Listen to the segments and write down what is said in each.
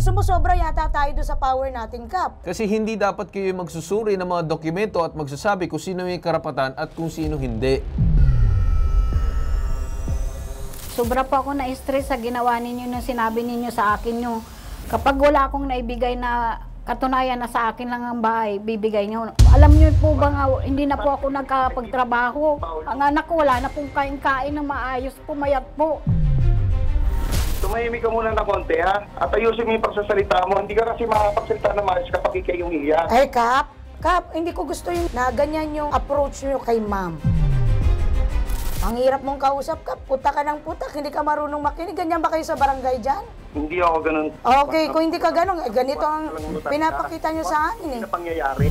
sumusobra yata tayo doon sa power natin, Kap. Kasi hindi dapat kayo magsusuri ng mga dokumento at magsasabi kung sino may karapatan at kung sino hindi. Sobra po ako na-stress sa ginawa ninyo na sinabi ninyo sa akin nyo. Kapag wala akong naibigay na katunayan na sa akin lang ang bahay, bibigay nyo. Alam nyo po ba nga, hindi na po ako nagkapagtrabaho. Ang anak ko wala na pong kain-kain ng maayos, pumayat po. Tumahimik ka muna na konti, ha? At ayusin mo yung pagsasalita mo. Hindi ka kasi makapagsalita na maayos kapag ikay yung iyak. Ay, Kap, hindi ko gusto yung na ganyan yung approach nyo kay ma'am. Ang hirap mong kausap, Kap. Puta ka ng putak, hindi ka marunong makinig. Ganyan ba kayo sa barangay dyan? Hindi ako ganun. Okay, kung hindi ka ganun, ganito ang pinapakita nyo sa akin eh. Hindi na pangyayari.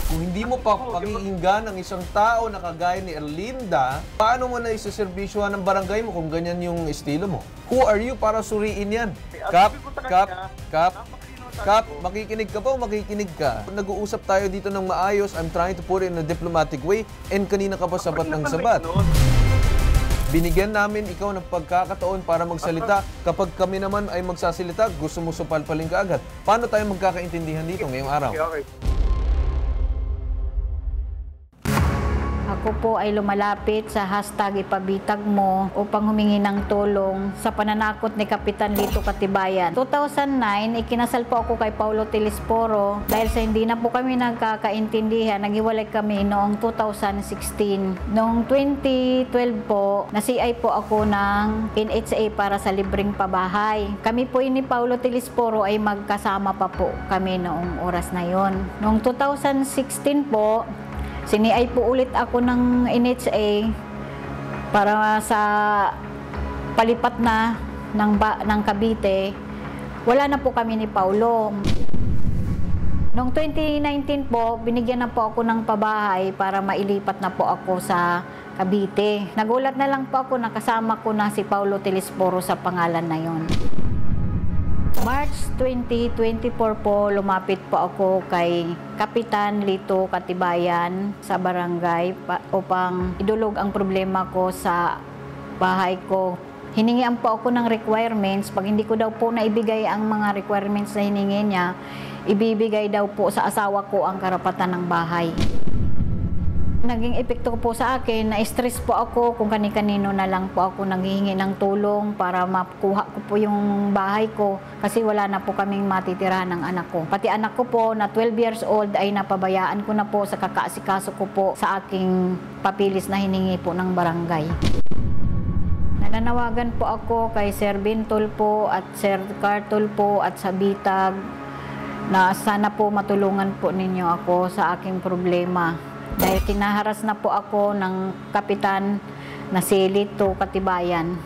Kung hindi mo pa pakikinggan ang isang tao na kagaya ni Erlinda, paano mo na isaservisyohan ng barangay mo kung ganyan yung estilo mo? Who are you para suriin yan? Kap, makikinig ka pa o makikinig ka? Nag-uusap tayo dito ng maayos, I'm trying to put it in a diplomatic way, and kanina ka pa sabat ng sabat. Binigyan namin ikaw ng pagkakataon para magsalita. Kapag kami naman ay magsasalita, gusto mo supalpalin ka agad. Paano tayo magkakaintindihan dito ngayong araw? Okay. Ako po ay lumalapit sa hashtag ipabitag mo upang humingi ng tulong sa pananakot ni Kapitan Lito Katibayan. 2009, ikinasal po ako kay Paulo Telisporo dahil sa hindi na po kami nagkakaintindihan, naghiwalay kami noong 2016. Noong 2012 po, na-CI po ako ng NHA para sa libreng pabahay. Kami po ni Paulo Telisporo ay magkasama pa po kami noong oras na yon. Noong 2016 po, siniay po ulit ako ng NHA para sa palipat na ng Cavite. Wala na po kami ni Paulo. Noong 2019 po, binigyan na po ako ng pabahay para mailipat na po ako sa Cavite. Nagulat na lang po ako na kasama ko na si Paulo Telisporo sa pangalan na yon. March 2024 po, lumapit po ako kay Kapitan Lito Katibayan sa barangay upang idulog ang problema ko sa bahay ko. Hiningian po ako ng requirements. Pag hindi ko daw po naibigay ang mga requirements na hiningi niya, ibibigay daw po sa asawa ko ang karapatan ng bahay. Naging epekto po sa akin, na-stress po ako kung kani-kanino na lang po ako naghihingi ng tulong para makuha ko po yung bahay ko kasi wala na po kaming matitirahan ng anak ko. Pati anak ko po na 12 years old ay napabayaan ko na po sa kakaasikaso ko po sa aking papilis na hiningi po ng barangay. Nananawagan po ako kay Sir Bintol po at Sir Cartol po at sa Bitag na sana po matulungan po ninyo ako sa aking problema. Dahil kinaharas na po ako ng kapitan na si Lito Katibayan.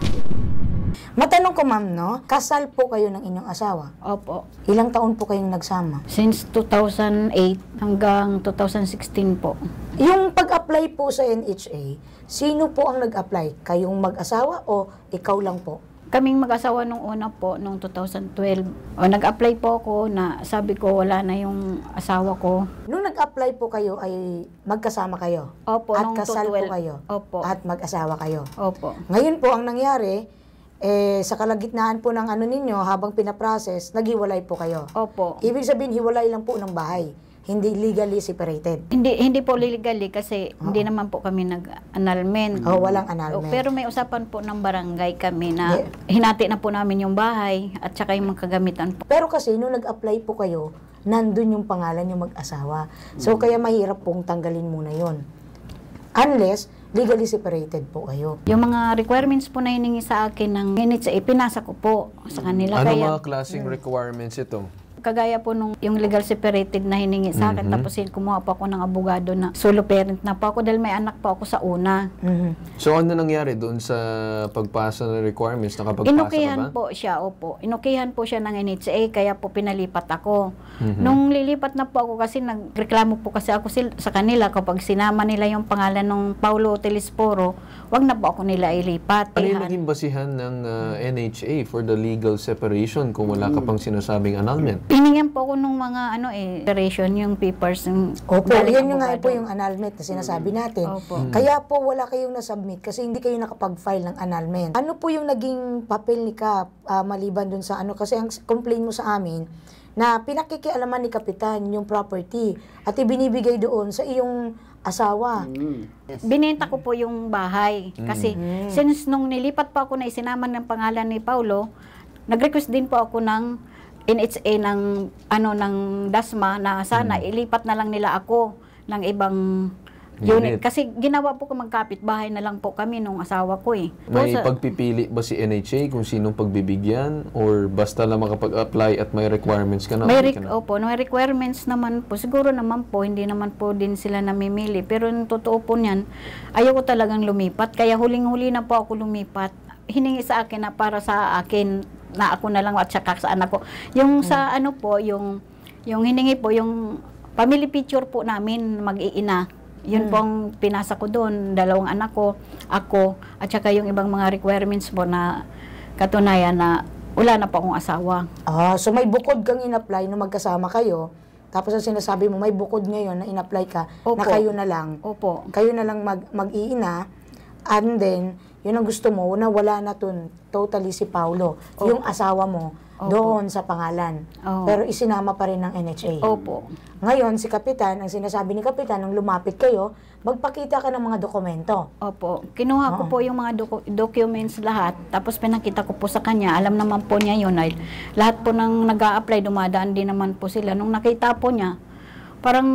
Matanong ko, ma'am, no? Kasal po kayo ng inyong asawa? Opo. Ilang taon po kayong nagsama? Since 2008 hanggang 2016 po. Yung pag-apply po sa NHA, sino po ang nag-apply? Kayong mag-asawa o ikaw lang po? Kaming mag-asawa nung una po, nung 2012. Nag-apply po ako na sabi ko wala na yung asawa ko. Nung nag-apply po kayo ay magkasama kayo? Opo, at nung kasal 2012. po kayo? Opo. At mag-asawa kayo? Opo. Ngayon po ang nangyari, sa kalagitnaan po ng ano ninyo, habang pinaprocess, naghiwalay po kayo? Opo. Ibig sabihin, hiwalay lang po ng bahay? Hindi legally separated? Hindi po legally kasi hindi naman po kami nag-annulment. Walang annulment. Pero may usapan po ng barangay kami na hinati na po namin yung bahay at saka yung mga kagamitan po. Pero kasi nung nag-apply po kayo, nandun yung pangalan yung mag-asawa. So kaya mahirap pong tanggalin muna yon. Unless legally separated po kayo. Yung mga requirements po na hiningi sa akin ng NHA, pinasa ko po sa kanila. Ano Kaya, mga klaseng requirements ito? kagaya po nung yung legal separated na hiningi sa akin, tapos kumuha po ako ng abogado na solo parent na po ako dahil may anak po ako sa una. So ano nangyari doon sa pagpasa ng requirements? Nakapagpasa Inukihan ka ba? po siya, opo. Inukihan po siya ng NHA, kaya po pinalipat ako. Nung lilipat na po ako kasi nagreklamo po kasi ako sa kanila kapag sinama nila yung pangalan ng Paulo Telisporo, wag na po ako nila ilipat. Ano yung naging basihan ng NHA for the legal separation kung wala ka pang sinasabing annulment? Piningyan po ako nung mga operation, yung papers. Yung Opo, galing yan yung nga abogado. po yung annulment na sinasabi natin. Opo. Kaya po wala kayong nasubmit kasi hindi kayo nakapag-file ng annulment. Ano po yung naging papel ni Kap maliban dun sa kasi ang complaint mo sa amin na pinakikialaman ni Kapitan yung property at ibinibigay doon sa iyong asawa. Binenta ko po yung bahay. Kasi since nung nilipat pa ako na isinama ng pangalan ni Paulo, nag-request din po ako ng NHA ng DASMA na sana ilipat na lang nila ako ng ibang unit. Kasi ginawa po ko magkapit bahay na lang po kami nung asawa ko eh. May So, pagpipili ba si NHA kung sinong pagbibigyan or basta lang makapag-apply at may requirements ka na? may requirements naman po. Siguro naman po, hindi naman po din sila namimili. Pero yung totoo po niyan, ayaw ko talagang lumipat. Kaya huling-huli na po ako lumipat. Hiningi sa akin na para sa akin na ako na lang at saka sa anak ko. Yung sa yung hiningi po, yung family picture po namin mag-iina. Yun pong pinasa ko doon, 2 anak ko, ako, at saka yung ibang mga requirements po na katunayan na wala na po akong asawa. So may bukod kang in-apply nung magkasama kayo. Tapos ang sinasabi mo, may bukod ngayon na in-apply ka na Opo. kayo na lang. Opo. Kayo na lang mag-iina. And then, yun ang gusto mo na wala na totally si Paulo, yung asawa mo, doon sa pangalan. Pero isinama pa rin ng NHA. Opo. Ngayon, si Kapitan, ang sinasabi ni Kapitan, nung lumapit kayo, magpakita ka ng mga dokumento. Opo. Kinuha ko po yung mga documents lahat, tapos pinakita ko po sa kanya. Alam naman po niya yun. Ay, lahat po nang nag-a-apply, dumadaan din naman po sila. Nung nakita po niya, parang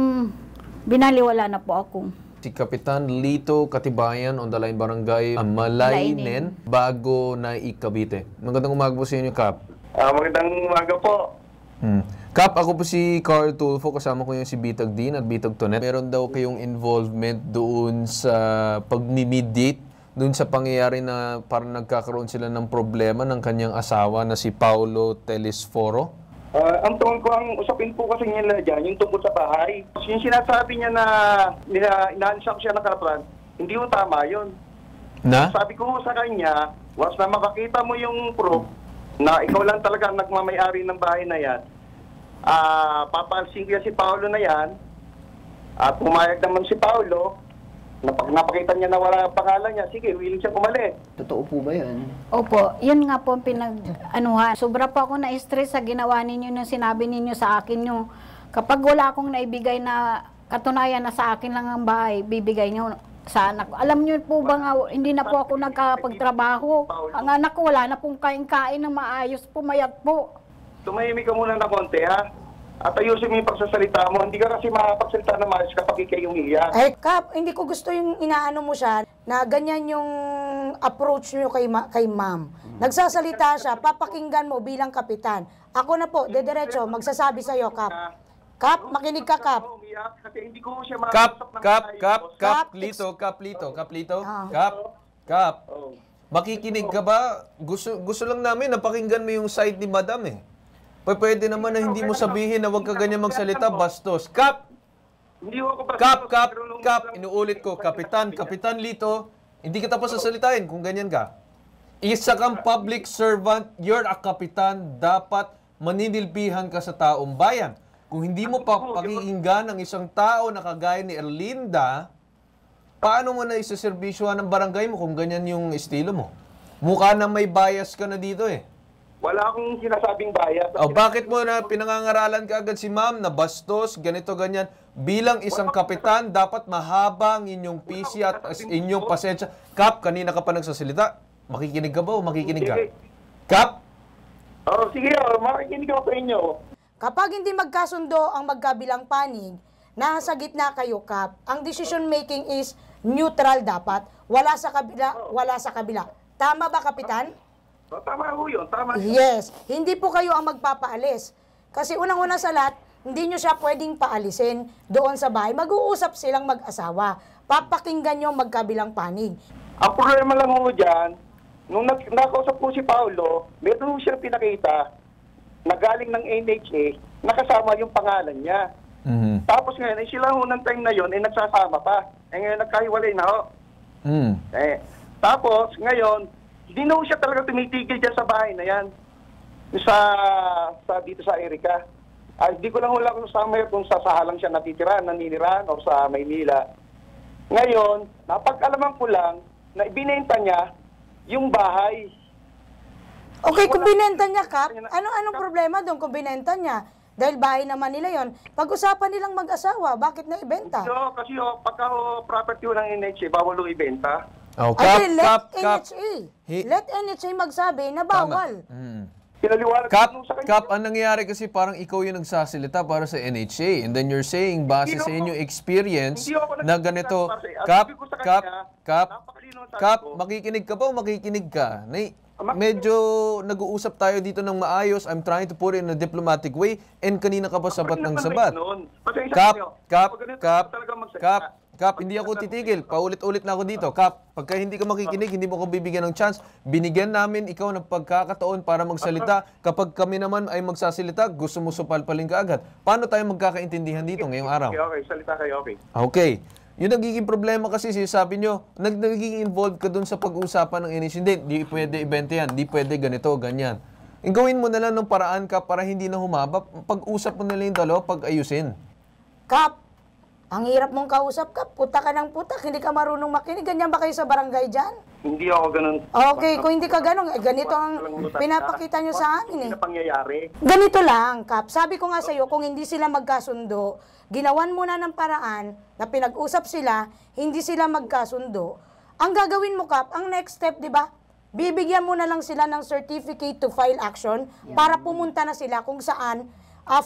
binaliwala na po ako. Si Kapitan Lito Katibayan on the line barangay Malaynen bago na Cavite. Magandang umaga po sa inyo, Kap. Magandang umaga po. Kap, ako po si Carl Tulfo, kasama ko yung si Bitag Dean at Bitag Tonet. Meron daw kayong involvement doon sa pag-mediate, doon sa pangyayari na parang nagkakaroon sila ng problema ng kanyang asawa na si Paulo Telesforo. Ang tungkol ko, ang usapin po kasi nila dyan, yung tungkol sa bahay. Yung sinasabi niya na inaansa ko siya ng karapatan, hindi ko tama yun. Na? Sabi ko sa kanya, once na makakita mo yung proof na ikaw lang talaga ang nagmamayari ng bahay na yan, papalsing si Paulo na yan, at pumayag naman si Paulo, napakita niya na wala ang pangalan niya, sige, willing siya umalis. Totoo po ba yan? Opo, yun nga po ang sobra po ako na-stress sa ginawa ninyo na sinabi ninyo sa akin nyo. Kapag wala akong naibigay na katunayan na sa akin lang ang bahay, bibigay nyo sa anak ko. Alam nyo po ba nga, hindi na po ako nagkapagtrabaho. Ang anak ko wala na pong kain-kain ng maayos, pumayat po. Tumahimik ka muna ng konti, ha? At ayusin mo yung pagsasalita mo. Hindi ka kasi makapagsalita na maayos kapag ikay yung iyak. Ay, Kap, hindi ko gusto yung inaano mo siya na ganyan yung approach nyo kay ma'am. Nagsasalita siya, papakinggan mo bilang kapitan. Ako na po, dediretso, magsasabi sa'yo, Kap. Kap, makinig ka, Kap. Kasi hindi ko siya Kap, makapagsalita ng Kap, maayos. Kap, Lito. Kap. Makikinig ka ba? Gusto lang namin napakinggan mo yung side ni Madam eh. Pwede naman na hindi mo sabihin na huwag ka ganyan magsalita, bastos. Kap! Hindi ko ako Kap! Inuulit ko, Kapitan Lito, hindi kita pa sasalitain kung ganyan ka. Isa kang public servant, you're a kapitan, dapat maninilbihan ka sa taong bayan. Kung hindi mo pa pakikinggan ang isang tao na kagaya ni Erlinda, paano mo na isaservisyohan ng barangay mo kung ganyan yung estilo mo? Mukha na may bias ka na dito eh. Wala akong sinasabing bias. Bakit mo na pinangangaralan ka agad si ma'am na bastos, ganito, ganyan? Bilang isang kapitan, dapat mahaba ang inyong PC at inyong pasensya. Kap, kanina ka pa nagsasalita. Makikinig ka ba o makikinig ka? Kap? Sige, makikinig ako sa inyo. Kapag hindi magkasundo ang magkabilang panig, nasa gitna kayo, Kap, ang decision making is neutral dapat. Wala sa kabila, wala sa kabila. Tama ba, Kapitan? Tama ho yun, tama yun. Yes. Hindi po kayo ang magpapaalis. Kasi unang-una sa lahat, hindi nyo siya pwedeng paalisin doon sa bahay. Mag-uusap silang mag-asawa. Papakinggan nyo magkabilang panig. Ang problema lang ho dyan, nung nakausap po si Paulo, meron ho siyang pinakita na galing ng NHA, nakasama yung pangalan niya. Tapos ngayon, sila ho ng time na yun, nagsasama pa. Ngayon, nagkahiwalay na ho. Tapos, ngayon, hindi na ho siya talaga tumitigil dyan sa bahay na yan. Dito sa Erica. Hindi ko lang hula kung sa kung sa Sahalang siya naninirahan o sa Maynila. Ngayon, napag-alaman ko lang na ibinenta niya yung bahay. Okay, kung binenta niya, Kap, anong problema doon kung binenta niya? Dahil bahay naman nila yon. Pag-usapan nilang mag-asawa, bakit na ibenta? Kasi pagka property ng NHA, bawal yung ibenta. Oh, Let Kap. NHA. Let NHA magsabi na bawal. Pinaliwanag nung sa kanya. Kap, ang nangyayari kasi parang ikaw yung nagsasalita para sa NHA and then you're saying base sa inyong experience na ganito. Kap, makikinig ka pa o makikinig ka? Medyo nag-uusap tayo dito ng maayos. I'm trying to put it in a diplomatic way and kanina ka pa sabat ng sabat. Kap, hindi ako titigil. Paulit-ulit na ako dito. Kap, pagka hindi ka makikinig, hindi mo ko bibigyan ng chance. Binigyan namin ikaw ng pagkakataon para magsalita. Kapag kami naman ay magsasalita, gusto mo supalpalin ka agad. Paano tayo magkakaintindihan dito ngayong araw? Okay, salita kayo, okay. Okay. Yung nagiging problema kasi, sabi nyo, nagiging involved ka dun sa pag-uusapan ng NHA. Hindi pwede ibenta yan, hindi pwede ganito, ganyan. Gawin mo na lang ng paraan ka para hindi na humaba. Pag-usap mo nila yung dalawa, pag-ayusin. Kap, ang hirap mong kausap, Kap. Puta ka ng putak, hindi ka marunong makinig. Ganyan ba kayo sa barangay dyan? Hindi ako ganun. Okay, kung hindi ka ganun, ganito ang pinapakita nyo sa amin eh. Hindi na pangyayari. Ganito lang, Kap. Sabi ko nga sa'yo, kung hindi sila magkasundo, ginawan mo na ng paraan na pinag-usap sila, hindi sila magkasundo. Ang gagawin mo, Kap, ang next step, di ba? Bibigyan mo na lang sila ng certificate to file action para pumunta na sila kung saan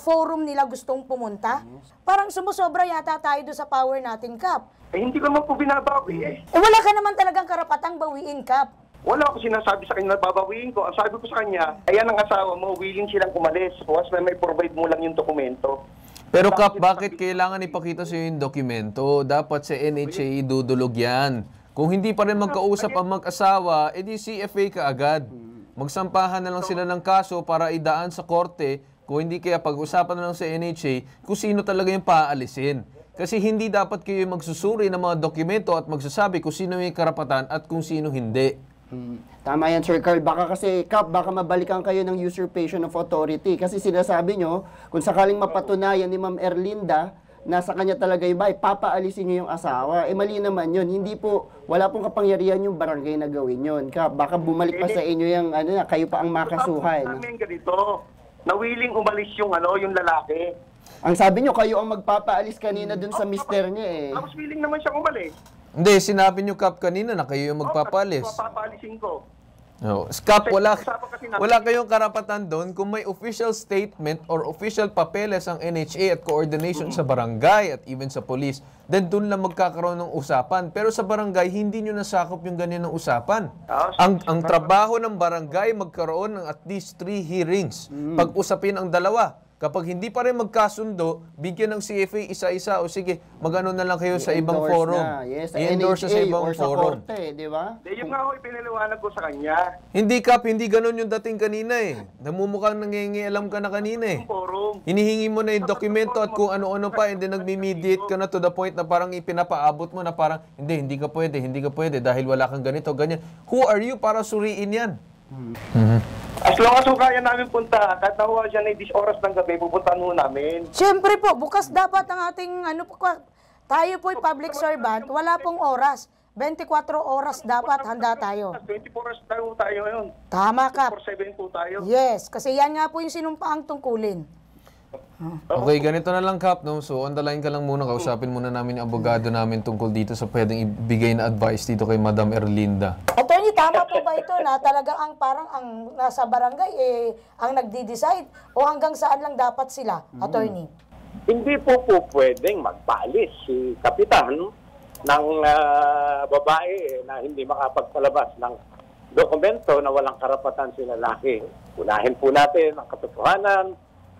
forum nila gustong pumunta. Parang sumusobra yata tayo doon sa power natin, Kap. Hindi ko naman po binabawi eh. Wala ka naman talagang karapatang bawiin, Kap. Wala ako sinasabi sa kanya na babawiin ko. Ang sabi ko sa kanya, ayan ang asawa mo, willing silang umalis. Once na may provide mo lang yung dokumento. Pero Kap, bakit kailangan ipakita sa yung dokumento? Dapat sa NHA idudulog yan. Kung hindi pa rin magkausap ang mag-asawa, edi CFA ka agad. Magsampahan na lang sila ng kaso para idaan sa korte. Kung hindi kaya pag-usapan na lang sa NHA kung sino talaga yung paalisin. Kasi hindi dapat kayo magsusuri ng mga dokumento at magsasabi kung sino yung karapatan at kung sino hindi. Tama yan, Sir Carl. Baka kasi, Kap, baka mabalikan kayo ng usurpation of authority. Kasi sinasabi nyo, kung sakaling mapatunayan ni Ma'am Erlinda, nasa kanya talaga yung bahay, papaalisin nyo yung asawa. Mali naman yun. Hindi po, wala pong kapangyarihan yung barangay na gawin yun. Kap, baka bumalik pa sa inyo yung, kayo pa ang makasuhan. Sabi ganito, na willing umalis yung lalaki. Ang sabi nyo, kayo ang magpapaalis kanina dun sa mister niya eh. Tapos willing naman siyang umalis. Hindi, sinabi nyo, Kap, kanina na kayo yung magpapalis. Papaalisin ko. No. Kap, wala kayong karapatan doon kung may official statement or official papeles ang NHA at coordination sa barangay at even sa police, then doon lang magkakaroon ng usapan. Pero sa barangay, hindi nyo nasakop yung ganyan ng usapan. Ang trabaho ng barangay, magkaroon ng at least 3 hearings. Pag-usapin ang dalawa. Kapag hindi pa rin magkasundo, bigyan ng CFA isa-isa o sige, mag-ano na lang kayo sa ibang forum. Yes, sa I-endorse sa ibang or forum. Sa korte, di ba? Yung nga ako ipinaliwanag ko sa kanya. Hindi, Kap, hindi ganun yung dating kanina eh. Namumukhang nangingialam ka na kanina eh. Forum. Hinihingi mo na yung dokumento at kung ano-ano pa, and then nagmi-mediate ka na to the point na parang ipinapaabot mo na parang, hindi ka pwede dahil wala kang ganito, ganyan. Who are you para suriin yan? As long as kaya namin punta, kahit nakuha siya na 10 oras ng gabi, pupuntahan mo namin. Siyempre po, bukas dapat ang ating, tayo po'y public servant, wala pong oras. 24 oras dapat handa tayo. 24 oras tayo ngayon. Tama, Kap. 24/7 po tayo. Yes, kasi yan nga po yung sinumpaang tungkulin. Okay, ganito na lang, Kap, no? So, on the line ka lang muna. Kausapin muna namin yung abogado namin tungkol dito sa pwedeng ibigay na advice dito kay Madam Erlinda. Attorney, tama po ba ito na talagang ang nasa barangay ang nagdi-decide o hanggang saan lang dapat sila, attorney? Hindi po pwedeng magpaalis si kapitan ng babae na hindi makapagpalabas ng dokumento na walang karapatan si lalaki. Unahin po natin ang katotohanan.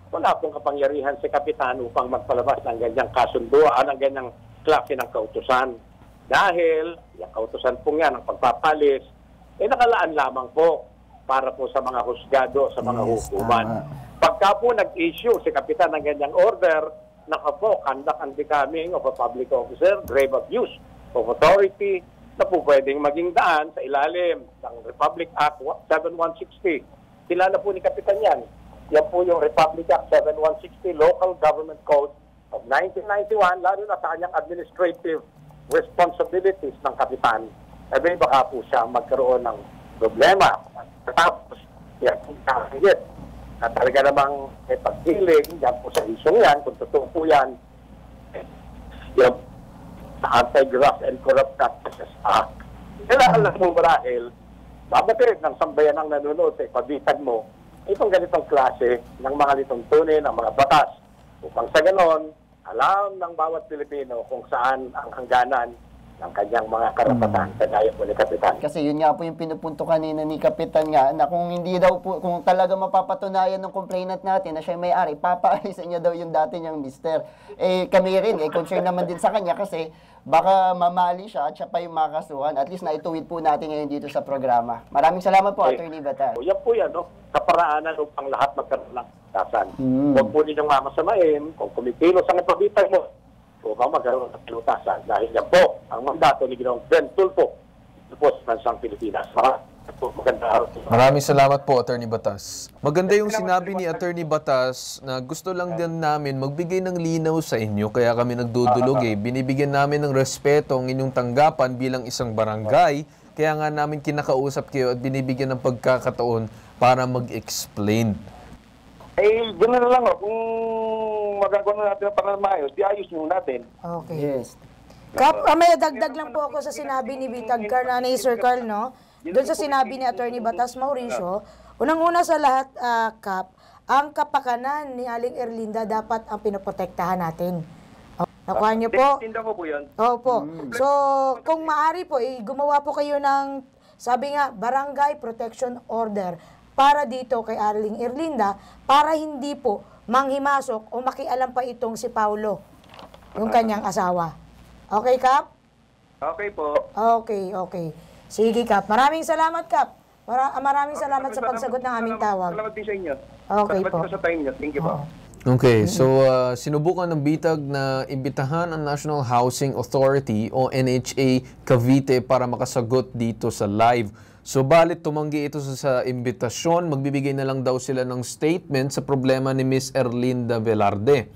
Wala pong kapangyarihan si kapitan upang magpalabas ng ganyang kasunduan, ng ganyang klase ng kautusan. Dahil, yung kautusan po yan, ang pagpapalis, nakalaan lamang po para po sa mga husgado, sa mga hukuman. Pagka po nag-issue si kapitan ng ganyang order, po, conduct and becoming of a public officer, grave abuse of authority, na po pwedeng maging daan sa ilalim ng Republic Act 7160. Kilala po ni kapitan yan. yan po yung Republic Act 7160, Local Government Code of 1991, lalo na sa kanyang administrative responsibilities ng kapitan, baka po siya magkaroon ng problema. Tapos, yan po kahit na talaga namang may pagdiling, yan po sa isyong yan, kung totoo po yan, yung Anti-Graft and Corrupt Practices Act. Kailangan mo marahil, babatid ng sambayan ng nanonood sa ipabitag mo, itong ganitong klase ng mga lituntunin, ng mga batas. Upang sa ganon, alam ng bawat Pilipino kung saan ang hangganan ng kanyang mga karapatan, kagaya po ni Kapitan. Kasi yun nga po yung pinupunto kanina ni Kapitan nga, na kung hindi daw po, kung talaga mapapatunayan ng complainant natin na siya may-ari, papaalisin niya daw yung dati niyang mister. Kami rin, concern naman din sa kanya kasi baka mamali siya at siya pa yung makakasuhan. At least naituwid po natin ngayon dito sa programa. Maraming salamat po, Attorney Batas. Yan po yan, no? Kaparaanan upang lahat magkaroon ng kasan. Huwag po ninyong mamasamain, kung kumikilos ang ipabitag mo, upang magkaroon ng pinutasan. Dahil yan po, ang mandato ni Ginoong Ben Tulfo, po sa Bansang Pilipinas. Maraming salamat po, Attorney Batas. Maganda yung sinabi ni Attorney Batas na gusto lang din namin magbigay ng linaw sa inyo, kaya kami nagdudulog Binibigyan namin ng respeto ang inyong tanggapan bilang isang barangay, kaya nga namin kinakausap kayo at binibigyan ng pagkakataon para mag-explain. Gano'n na lang kung magagawa na natin ang pangalmayos, ayos nyo natin. Okay. Yes. Kap, may dagdag lang po ako sa sinabi ni Bitag Carl, ni Sir Carl, no? Doon sa sinabi ni Attorney Batas Mauricio, unang-una sa lahat, Kap, ang kapakanan ni Aling Erlinda dapat ang pinoprotektahan natin. Nakuha niyo po? Tinda ko po yan. Opo. So, kung maaari po, gumawa po kayo ng, sabi nga, Barangay Protection Order para dito kay Aling Erlinda, para hindi po manghimasok o makialam pa itong si Paulo, yung kanyang asawa. Okay, Kap? Okay po. Okay. Sige, Kap. Maraming salamat, Kap. Maraming salamat sa pagsagot ng aming tawag. Salamat din sa inyo. Okay salamat po. sa time niyo. Thank you po. Okay, so sinubukan ng Bitag na imbitahan ang National Housing Authority o NHA Cavite para makasagot dito sa live. So balit tumanggi ito sa imbitasyon, magbibigay na lang daw sila ng statement sa problema ni Miss Erlinda Velarde.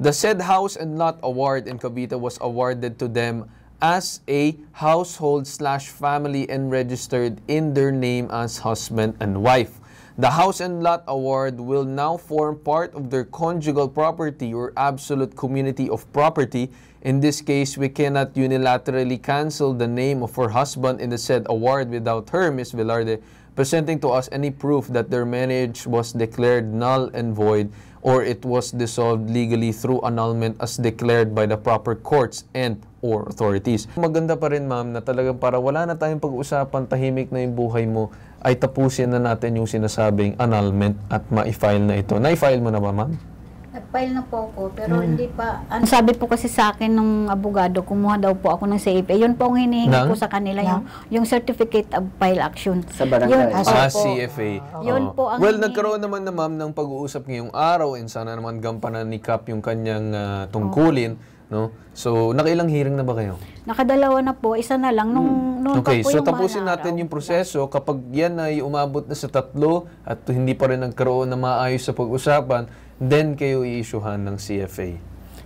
The said House and Lot Award in Cavite was awarded to them as a household/family and registered in their name as husband and wife. The House and Lot Award will now form part of their conjugal property or absolute community of property. In this case, we cannot unilaterally cancel the name of her husband in the said award without her, Ms. Velarde, presenting to us any proof that their marriage was declared null and void or it was dissolved legally through annulment as declared by the proper courts and or authorities. Maganda pa rin, ma'am, na talagang para wala na tayong pag-uusapan, tahimik na yung buhay mo, ay tapusin na natin yung sinasabing annulment at ma-file na ito. Na-file mo na ba, ma'am? Nag-file na po ako, pero hindi pa. Ang sabi po kasi sa akin ng abogado, kumuha daw po ako ng CFA. Yun po ang hinihingi ko sa kanila, yung Certificate of File Action. Sa barangay. CFA. Yun po ang well, nagkaroon naman na, ma'am, ng pag-uusap ngayong araw and sana naman gampanan ni Kap yung kanyang tungkulin. No? So, nakailang hearing na ba kayo? Nakadalawa na po, isa na lang. Nung Okay, pa po so yung tapusin mga natin araw. yung proseso. Kapag yan ay umabot na sa 3 at hindi pa rin nagkaroon na maayos sa pag-usapan, then kayo i-issuehan ng CFA.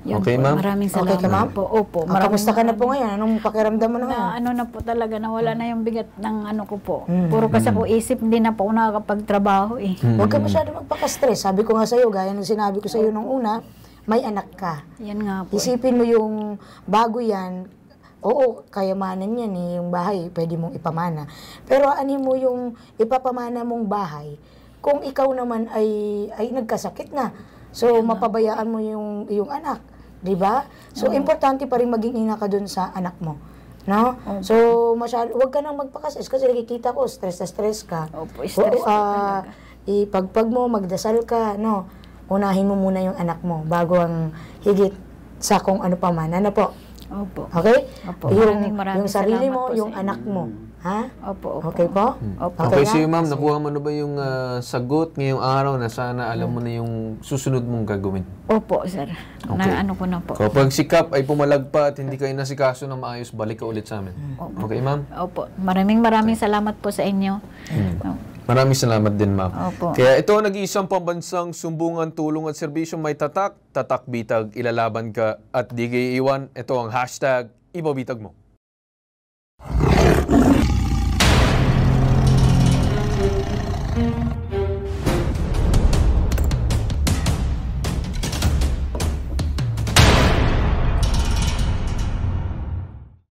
Yun Okay, po, ma'am? Maraming salamat Okay ka, ma'am? po. Opo. Kamusta ka na po ngayon? Anong pakiramdam mo na ngayon? Na ano na po talaga, nawala na yung bigat ng ano ko po. Puro kasi ako isip, hindi na po ako nakakapagtrabaho eh. Huwag ka masyado magpaka-stress. Sabi ko nga sa'yo, gaya ng sinabi ko sa'yo nung una, may anak ka. Yan nga po. Isipin mo yung bago yan, oo, kayamanan yan eh, yung bahay, pwede mong ipamana. Pero ano mo yung ipapamana mong bahay, kung ikaw naman ay nagkasakit na. So, mapabayaan mo yung anak. Diba? So, importante pa rin maging ina ka dun sa anak mo. No? So, huwag ka nang magpaka-stress kasi nakikita ko, stress na stress ka. Opo, stress po talaga. Ipagpag mo, magdasal ka, no? Unahin mo muna yung anak mo bago ang higit sa kung ano pa man. Ano po? Opo. Okay? Opo. Yung Maraming sarili salamat mo, po yung sa inyo. anak mo. Ha? Opo, opo. Okay po? Opo. Okay, na? so ma'am, nakuha mo na ba yung sagot ngayong araw na sana alam mo na yung susunod mong gagawin? Opo, sir. Okay. Na ano ko na po. Kapag si Kap ay pumalag pa at hindi kayo nasikaso na maayos, balik ka ulit sa amin. Okay, ma'am? Opo. Maraming salamat po sa inyo. Maraming salamat din, ma'am. Opo. Kaya ito ang nag-iisang pambansang sumbungan, tulong at serbisyong may tatak, tatak bitag, ilalaban ka at di kayo iwan. Ito ang hashtag, ibabitag mo.